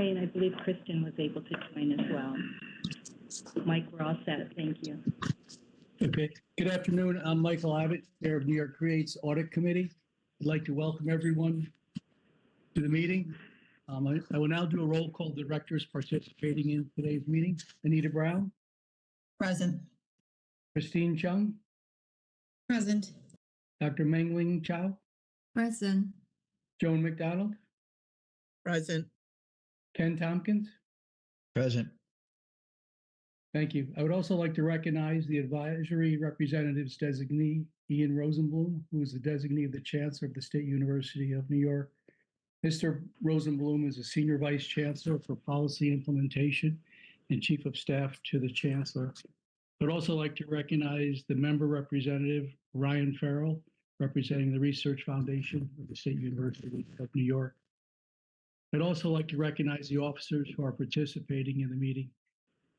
Okay, and I believe Kristen was able to join as well. Mike, we're all set. Thank you. Okay. Good afternoon. I'm Michael Abbott, Chair of New York Creates Audit Committee. I'd like to welcome everyone to the meeting. I will now do a roll call. Directors participating in today's meeting. Anita Brown. Present. Christine Chung. Present. Dr. Mengling Chow. Present. Joan McDonald. Present. Ken Tompkins. Present. Thank you. I would also like to recognize the advisory representatives designee, Ian Rosenblum, who is the designee of the Chancellor of the State University of New York. Mr. Rosenblum is a Senior Vice Chancellor for Policy Implementation and Chief of Staff to the Chancellor. I would also like to recognize the member representative, Ryan Farrell, representing the Research Foundation of the State University of New York. I'd also like to recognize the officers who are participating in the meeting.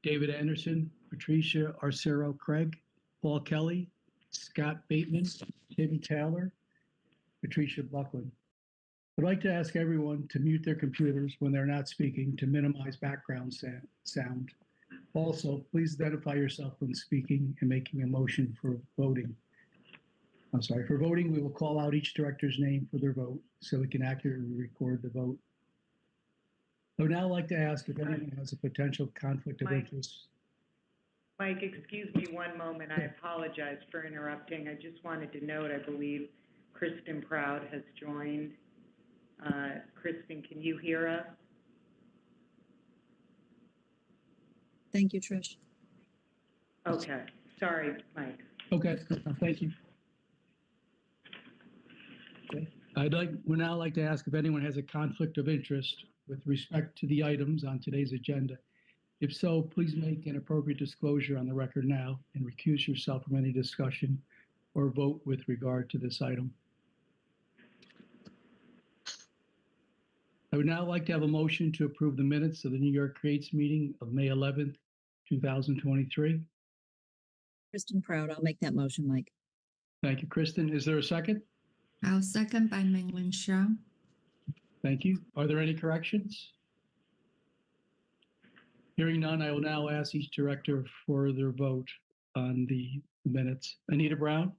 David Anderson, Patricia Arcero Craig, Paul Kelly, Scott Bateman, Tim Taylor, Patricia Buckland. I'd like to ask everyone to mute their computers when they're not speaking to minimize background sound. Also, please identify yourself when speaking and making a motion for voting. For voting, we will call out each director's name for their vote so we can accurately record the vote. I would now like to ask if anyone has a potential conflict of interest. Mike, excuse me one moment. I apologize for interrupting. I just wanted to note, I believe Kristen Proud has joined. Kristen, can you hear us? Thank you, Trish. Okay. Sorry, Mike. Okay, thank you. Okay. Would now like to ask if anyone has a conflict of interest with respect to the items on today's agenda. If so, please make an appropriate disclosure on the record now and recuse yourself from any discussion or vote with regard to this item. I would now like to have a motion to approve the minutes of the New York Creates meeting of May 11th, 2023. Kristen Proud, I'll make that motion, Mike. Thank you, Kristen. Is there a second? I'll second by Mengling Chow. Thank you. Are there any corrections? Hearing none, I will now ask each director for their vote on the minutes. Anita Brown?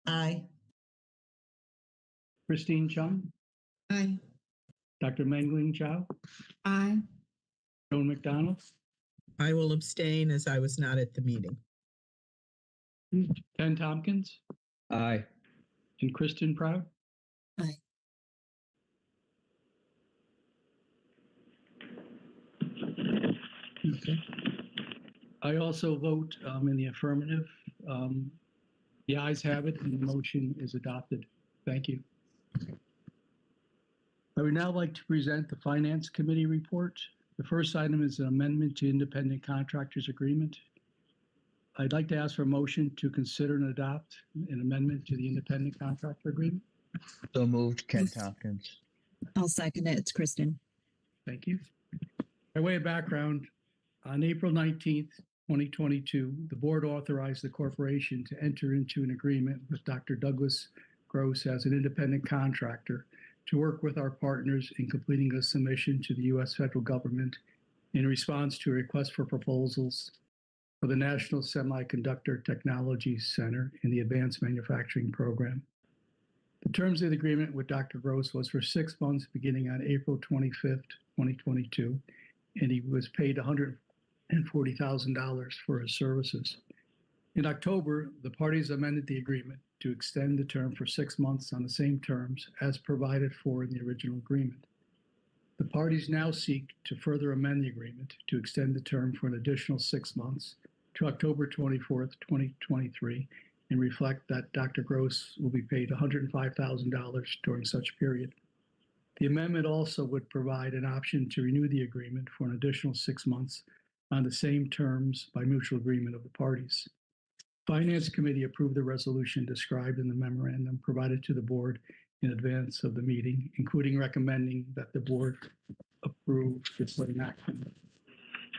Aye. Christine Chung? Aye. Dr. Mengling Chow? Aye. Joan McDonald? I will abstain as I was not at the meeting. Ken Tompkins? Aye. And Kristen Proud? Aye. Okay. I also vote in the affirmative. The ayes have it and the motion is adopted. Thank you. I would now like to present the Finance Committee report. The first item is an amendment to Independent Contractors Agreement. I'd like to ask for a motion to consider and adopt an amendment to the Independent Contractor Agreement. So moved, Ken Tompkins. I'll second it. It's Kristen. Thank you. By way of background, on April 19th, 2022, the board authorized the corporation to enter into an agreement with Dr. Douglas Gross as an independent contractor to work with our partners in completing a submission to the U.S. federal government in response to a request for proposals for the National Semiconductor Technology Center in the Advanced Manufacturing Program. The terms of the agreement with Dr. Gross was for 6 months beginning on April 25th, 2022, and he was paid $140,000 for his services. In October, the parties amended the agreement to extend the term for 6 months on the same terms as provided for in the original agreement. The parties now seek to further amend the agreement to extend the term for an additional 6 months to October 24th, 2023, and reflect that Dr. Gross will be paid $105,000 during such period. The amendment also would provide an option to renew the agreement for an additional 6 months on the same terms by mutual agreement of the parties. Finance Committee approved the resolution described in the memorandum provided to the board in advance of the meeting, including recommending that the board approve its enactment.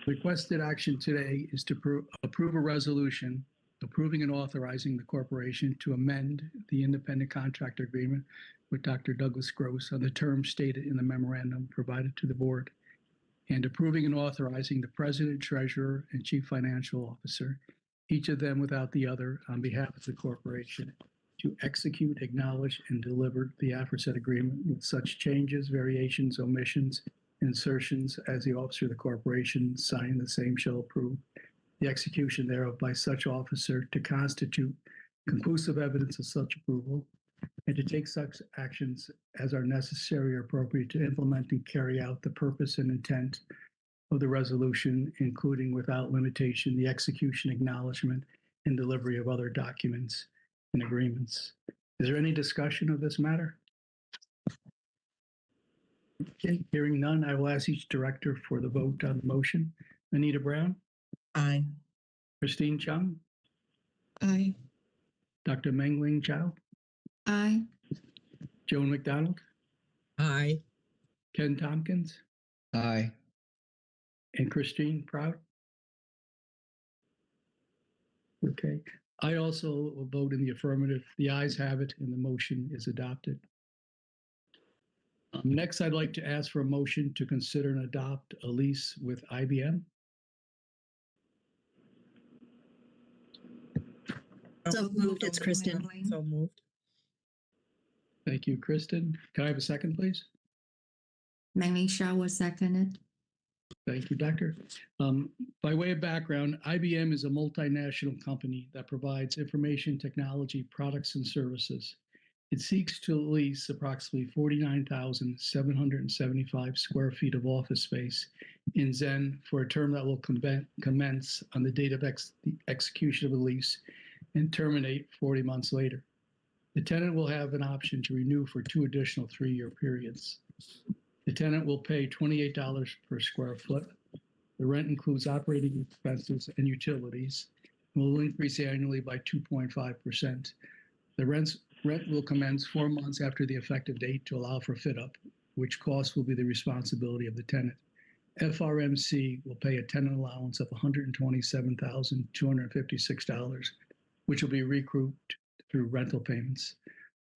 Requested action today is to approve a resolution approving and authorizing the corporation to amend the independent contractor agreement with Dr. Douglas Gross on the terms stated in the memorandum provided to the board and approving and authorizing the president, treasurer, and chief financial officer, each of them without the other, on behalf of the corporation, to execute, acknowledge, and deliver the aforesaid agreement with such changes, variations, omissions, insertions as the officer of the corporation signing the same shall approve the execution thereof by such officer to constitute conclusive evidence of such approval, and to take such actions as are necessary or appropriate to implement and carry out the purpose and intent of the resolution, including without limitation the execution, acknowledgement, and delivery of other documents and agreements. Is there any discussion of this matter? Okay, hearing none, I will ask each director for the vote on the motion. Anita Brown, Aye. Christine Chung, Aye. Dr. Mengling Chow, Aye. Joan McDonald, Aye. Ken Tompkins, Aye. and Christine Proud. Okay, I also will vote in the affirmative. The ayes have it and the motion is adopted. Next, I'd like to ask for a motion to consider and adopt a lease with IBM. So moved, it's Kristen. So moved. Thank you, Kristen. Can I have a second, please? Manling Shaw was seconded. Thank you, Doctor. By way of background, IBM is a multinational company that provides information technology products and services. It seeks to lease approximately 49,775 square feet of office space in Zen for a term that will commence on the date of the execution of the lease and terminate 40 months later. The tenant will have an option to renew for 2 additional 3-year periods. The tenant will pay $28 per square foot. The rent includes operating expenses and utilities and will increase annually by 2.5%. The rent will commence 4 months after the effective date to allow for fit-up, which cost will be the responsibility of the tenant. FRMC will pay a tenant allowance of $127,256, which will be recouped through rental payments.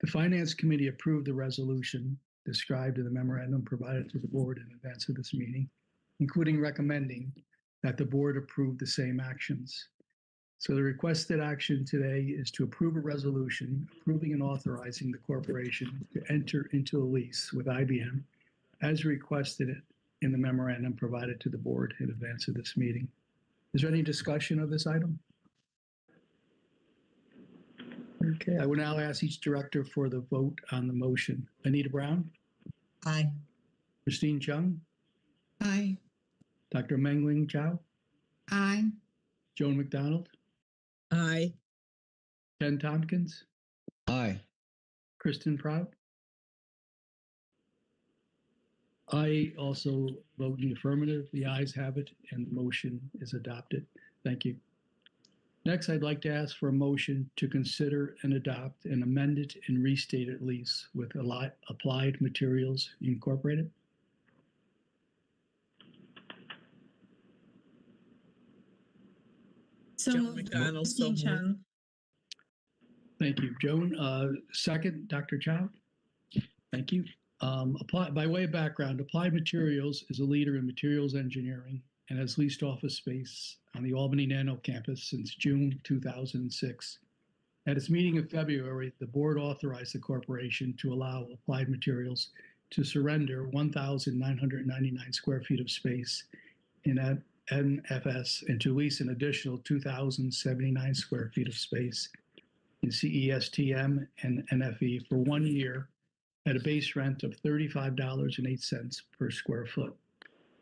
The Finance Committee approved the resolution described in the memorandum provided to the board in advance of this meeting, including recommending that the board approve the same actions. So the requested action today is to approve a resolution approving and authorizing the corporation to enter into a lease with IBM as requested in the memorandum provided to the board in advance of this meeting. Is there any discussion of this item? Okay, I will now ask each director for the vote on the motion. Anita Brown, Aye. Christine Chung, Aye. Dr. Mengling Chow, Aye. Joan McDonald, Aye. Ken Tompkins, Aye. Kristen Proud. I also vote in the affirmative. The ayes have it and the motion is adopted. Thank you. Next, I'd like to ask for a motion to consider and adopt an amended and restated lease with Applied Materials Incorporated. Joan McDonald, so moved. Thank you, Joan. Second, Dr. Chow. Thank you. By way of background, Applied Materials is a leader in materials engineering and has leased office space on the Albany Nano campus since June 2006. At its meeting in February, the board authorized the corporation to allow Applied Materials to surrender 1,999 square feet of space in NFS and to lease an additional 2,079 square feet of space in CESTM and NFE for 1 year at a base rent of $35.08 per square foot.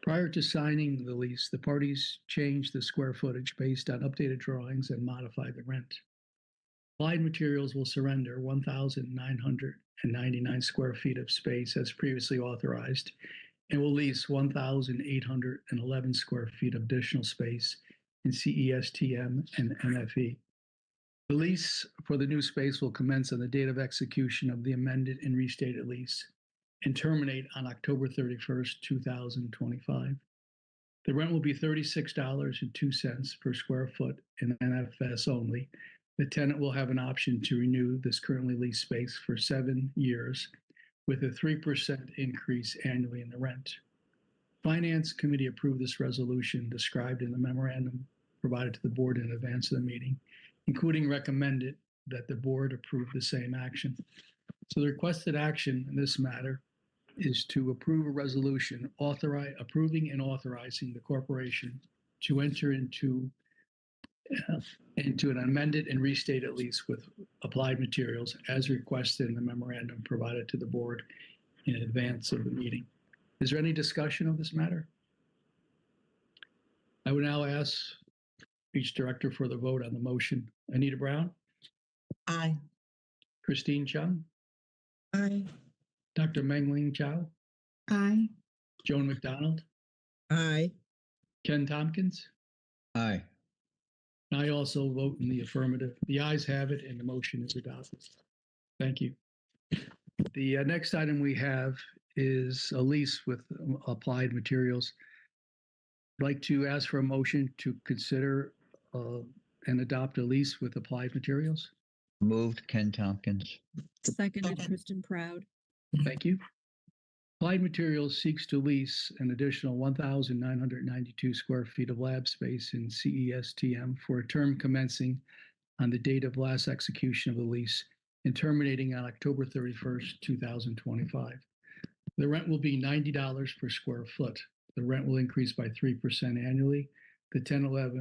Prior to signing the lease, the parties changed the square footage based on updated drawings and modified the rent. Applied Materials will surrender 1,999 square feet of space as previously authorized and will lease 1,811 square feet of additional space in CESTM and NFE. The lease for the new space will commence on the date of execution of the amended and restated lease and terminate on October 31st, 2025. The rent will be $36.02 per square foot in NFS only. The tenant will have an option to renew this currently leased space for 7 years with a 3% increase annually in the rent. Finance Committee approved this resolution described in the memorandum provided to the board in advance of the meeting, including recommended that the board approve the same action. So the requested action in this matter is to approve a resolution approving and authorizing the corporation to enter into an amended and restated lease with Applied Materials as requested in the memorandum provided to the board in advance of the meeting. Is there any discussion of this matter? I would now ask each director for the vote on the motion. Anita Brown, Aye. Christine Chung, Aye. Dr. Meng-Ling Chow, Aye. Joan McDonald, Aye. Ken Tompkins. Aye. I also vote in the affirmative. The ayes have it and the motion is adopted. Thank you. The next item we have is a lease with Applied Materials. I'd like to ask for a motion to consider and adopt a lease with Applied Materials. Moved, Ken Tompkins. Seconded, Second. Kristen Proud. Thank you. Applied Materials seeks to lease an additional 1,992 square feet of lab space in CESTM for a term commencing on the date of last execution of the lease and terminating on October 31st, 2025. The rent will be $90 per square foot. The rent will increase by 3% annually. The tenant will have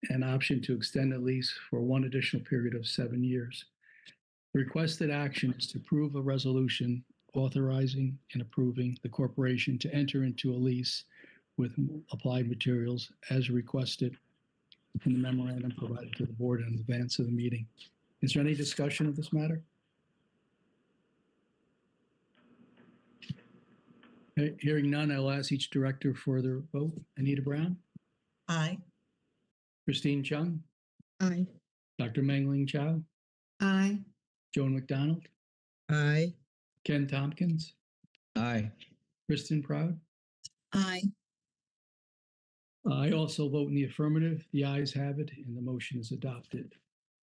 an option to extend the lease for one additional period of 7 years. The requested action is to approve a resolution authorizing and approving the corporation to enter into a lease with Applied Materials as requested in the memorandum provided to the board in advance of the meeting. Is there any discussion of this matter? Hearing none, I'll ask each director for their vote. Anita Brown, Aye. Christine Chung, Aye. Dr. Meng-Ling Chow, Aye. Joan McDonald, Aye. Ken Tompkins, Aye. Kristen Proud. Aye. I also vote in the affirmative. The ayes have it and the motion is adopted.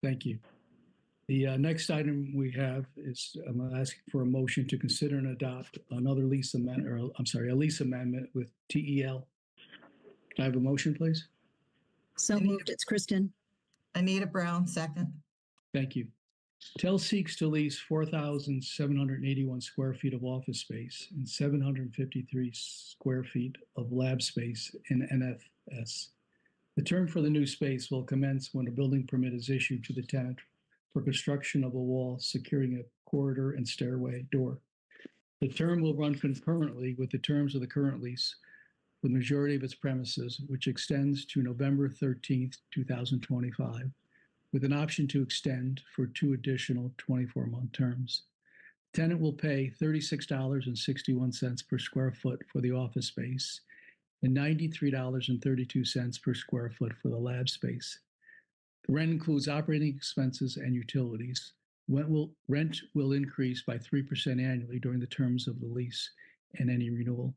Thank you. The next item we have is I'm asking for a motion to consider and adopt another lease amendment, or I'm sorry, a lease amendment with TEL. Can I have a motion, please? So moved, it's Kristen. Anita Brown, second. Thank you. TEL seeks to lease 4,781 square feet of office space and 753 square feet of lab space in NFS. The term for the new space will commence when a building permit is issued to the tenant for construction of a wall securing a corridor and stairway door. The term will run concurrently with the terms of the current lease for the majority of its premises, which extends to November 13th, 2025, with an option to extend for 2 additional 24-month terms. The tenant will pay $36.61 per square foot for the office space and $93.32 per square foot for the lab space. The rent includes operating expenses and utilities. Rent will increase by 3% annually during the terms of the lease and any renewal.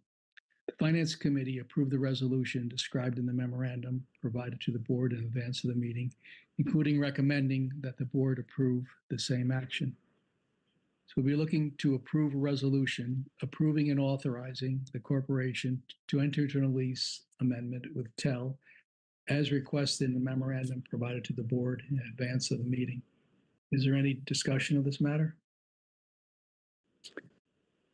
The Finance Committee approved the resolution described in the memorandum provided to the board in advance of the meeting, including recommending that the board approve the same action. So we'll be looking to approve a resolution approving and authorizing the corporation to enter into a lease amendment with TEL as requested in the memorandum provided to the board in advance of the meeting. Is there any discussion of this matter?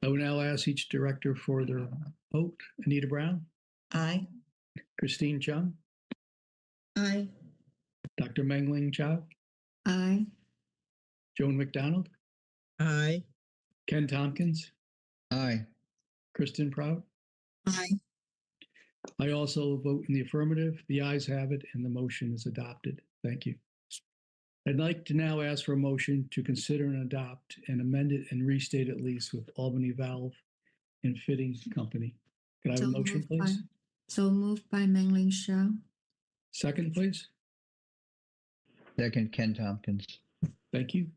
I will now ask each director for their vote. Anita Brown, Aye. Christine Chung, Aye. Dr. Meng-Ling Chow, Aye. Joan McDonald, Aye. Ken Tompkins, Aye. Kristen Proud. Aye. I also vote in the affirmative. The ayes have it and the motion is adopted. Thank you. I'd like to now ask for a motion to consider and adopt an amended and restated lease with Albany Valve and Fitting Company. Could I have a motion, moved by- please? So moved by Meng-Ling Shao. Second, please. Second, Ken Tompkins. Thank you.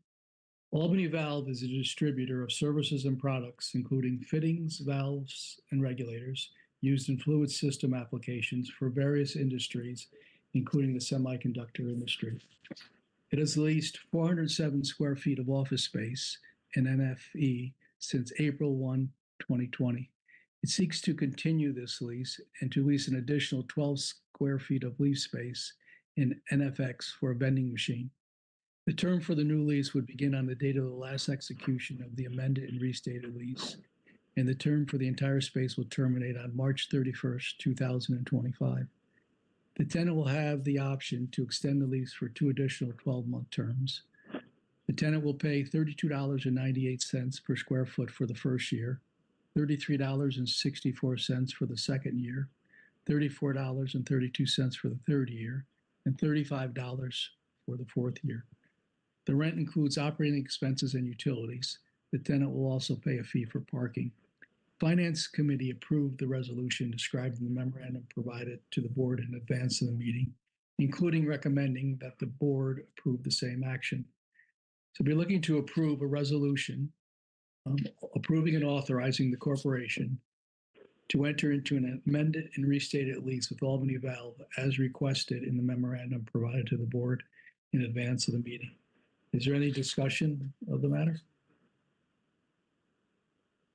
Albany Valve is a distributor of services and products, including fittings, valves, and regulators used in fluid system applications for various industries, including the semiconductor industry. It has leased 407 square feet of office space in NFE since April 1, 2020, It seeks to continue this lease and to lease an additional 12 square feet of lease space in NFX for a vending machine. The term for the new lease would begin on the date of the last execution of the amended and restated lease, and the term for the entire space will terminate on March 31st, 2025. The tenant will have the option to extend the lease for 2 additional 12-month terms. The tenant will pay $32.98 per square foot for the first year, $33.64 for the second year, $34.32 for the third year, and $35 for the fourth year. The rent includes operating expenses and utilities. The tenant will also pay a fee for parking. Finance Committee approved the resolution described in the memorandum provided to the board in advance of the meeting, including recommending that the board approve the same action. So we're looking to approve a resolution approving and authorizing the corporation to enter into an amended and restated lease with Albany Valve as requested in the memorandum provided to the board in advance of the meeting. Is there any discussion of the matter?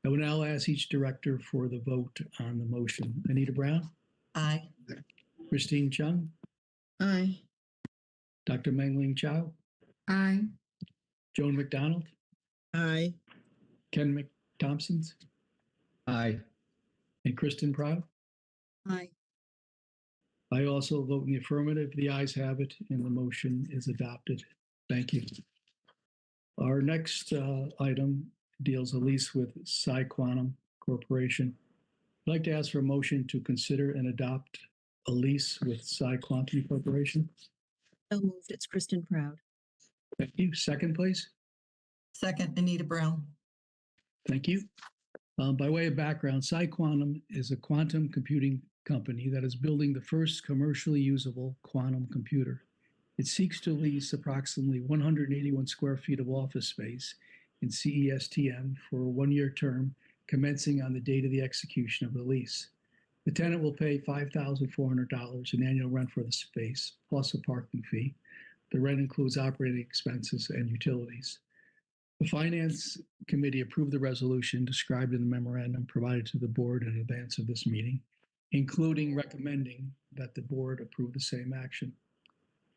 I will now ask each director for the vote on the motion. Anita Brown, Aye. Christine Chung, Aye. Dr. Mengling Chow, Aye. Joan McDonald, Aye. Ken McThompsons, Aye. and Kristen Proud. Aye. I also vote in the affirmative. The ayes have it, and the motion is adopted. Thank you. Our next item deals a lease with Psi Quantum Corporation. I'd like to ask for a motion to consider and adopt a lease with Psi Quantum Corporation. So moved. It's Kristen Proud. Thank you. Second, please. Second, Anita Brown. Thank you. By way of background, Psi Quantum is a quantum computing company that is building the first commercially usable quantum computer. It seeks to lease approximately 181 square feet of office space in CESTM for a one-year term commencing on the date of the execution of the lease. The tenant will pay $5,400 in annual rent for the space, plus a parking fee. The rent includes operating expenses and utilities. The Finance Committee approved the resolution described in the memorandum provided to the board in advance of this meeting, including recommending that the board approve the same action.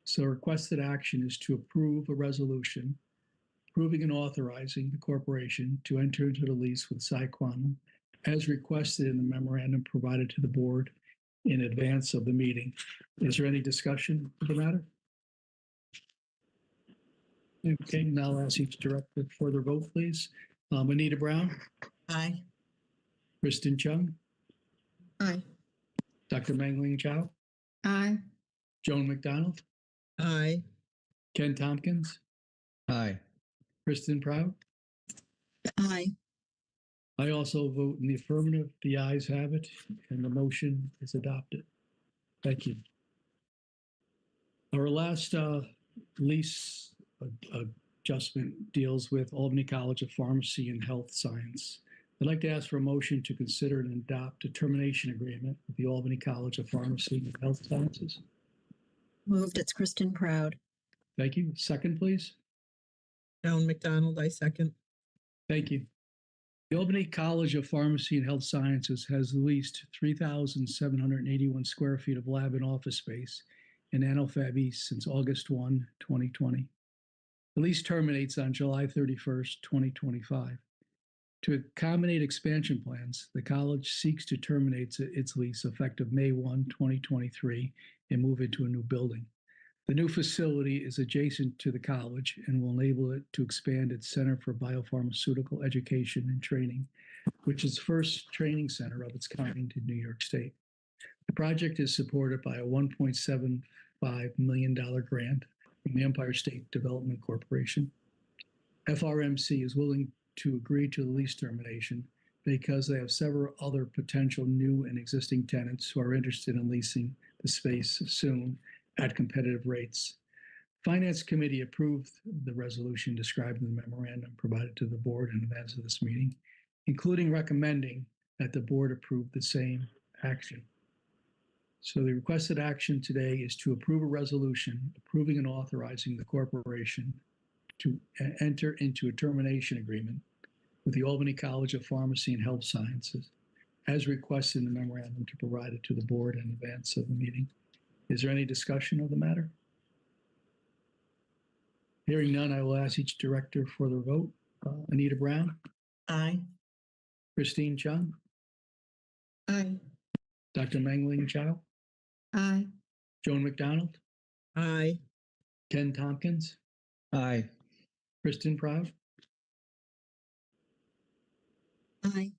So requested action is to approve a resolution approving and authorizing the corporation to enter into the lease with Psi Quantum as requested in the memorandum provided to the board in advance of the meeting. Is there any discussion of the matter? Okay, now I'll ask each director for their vote, please. Anita Brown, Aye. Kristen Chung, Aye. Dr. Mengling Chow, Aye. Joan McDonald, Aye. Ken Tompkins, Aye. Kristen Proud. Aye. I also vote in the affirmative. The ayes have it, and the motion is adopted. Thank you. Our last lease adjustment deals with Albany College of Pharmacy and Health Science. I'd like to ask for a motion to consider and adopt a termination agreement with the Albany College of Pharmacy and Health Sciences. Moved. It's Kristen Proud. Thank you. Second, please. Joan McDonald, I second. Thank you. The Albany College of Pharmacy and Health Sciences has leased 3,781 square feet of lab and office space in Anofab East since August 1, 2020. The lease terminates on July 31st, 2025. To accommodate expansion plans, the college seeks to terminate its lease effective May 1, 2023, and move into a new building. The new facility is adjacent to the college and will enable it to expand its Center for Biopharmaceutical Education and Training, which is the first training center of its kind in New York State. The project is supported by a $1.75 million grant from the Empire State Development Corporation. FRMC is willing to agree to the lease termination because they have several other potential new and existing tenants who are interested in leasing the space soon at competitive rates. Finance Committee approved the resolution described in the memorandum provided to the board in advance of this meeting, including recommending that the board approve the same action. So the requested action today is to approve a resolution approving and authorizing the corporation to enter into a termination agreement with the Albany College of Pharmacy and Health Sciences as requested in the memorandum to provide it to the board in advance of the meeting. Is there any discussion of the matter? Hearing none, I will ask each director for their vote. Anita Brown, Aye. Christine Chung, Aye. Dr. Mengling Chow, Aye. Joan McDonald, Aye. Ken Tompkins, Aye. Kristen Proud. Aye.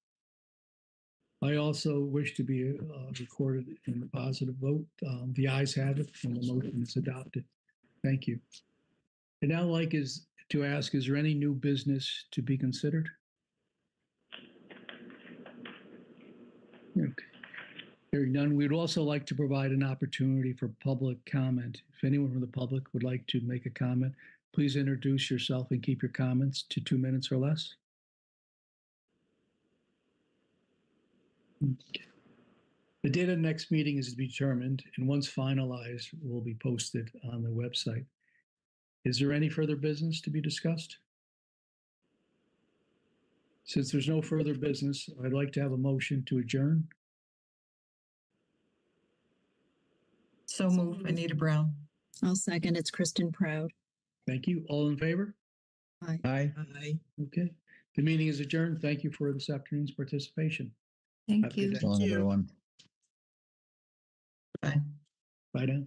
I also wish to be recorded in the positive vote. The ayes have it, and the motion is adopted. Thank you. And now, like, is to ask, is there any new business to be considered? Okay. Hearing none, we'd also like to provide an opportunity for public comment. If anyone from the public would like to make a comment, please introduce yourself and keep your comments to 2 minutes or less. Okay. The date of the next meeting is to be determined, and once finalized, will be posted on the website. Is there any further business to be discussed? Since there's no further business, I'd like to have a motion to adjourn. So move, Anita Brown. I'll second. It's Kristen Proud. Thank you. All in favor? Aye. Aye. Aye. Okay. The meeting is adjourned. Thank you for this afternoon's participation. Have Thank a good you. day. So long, you. everyone. Bye. Bye now.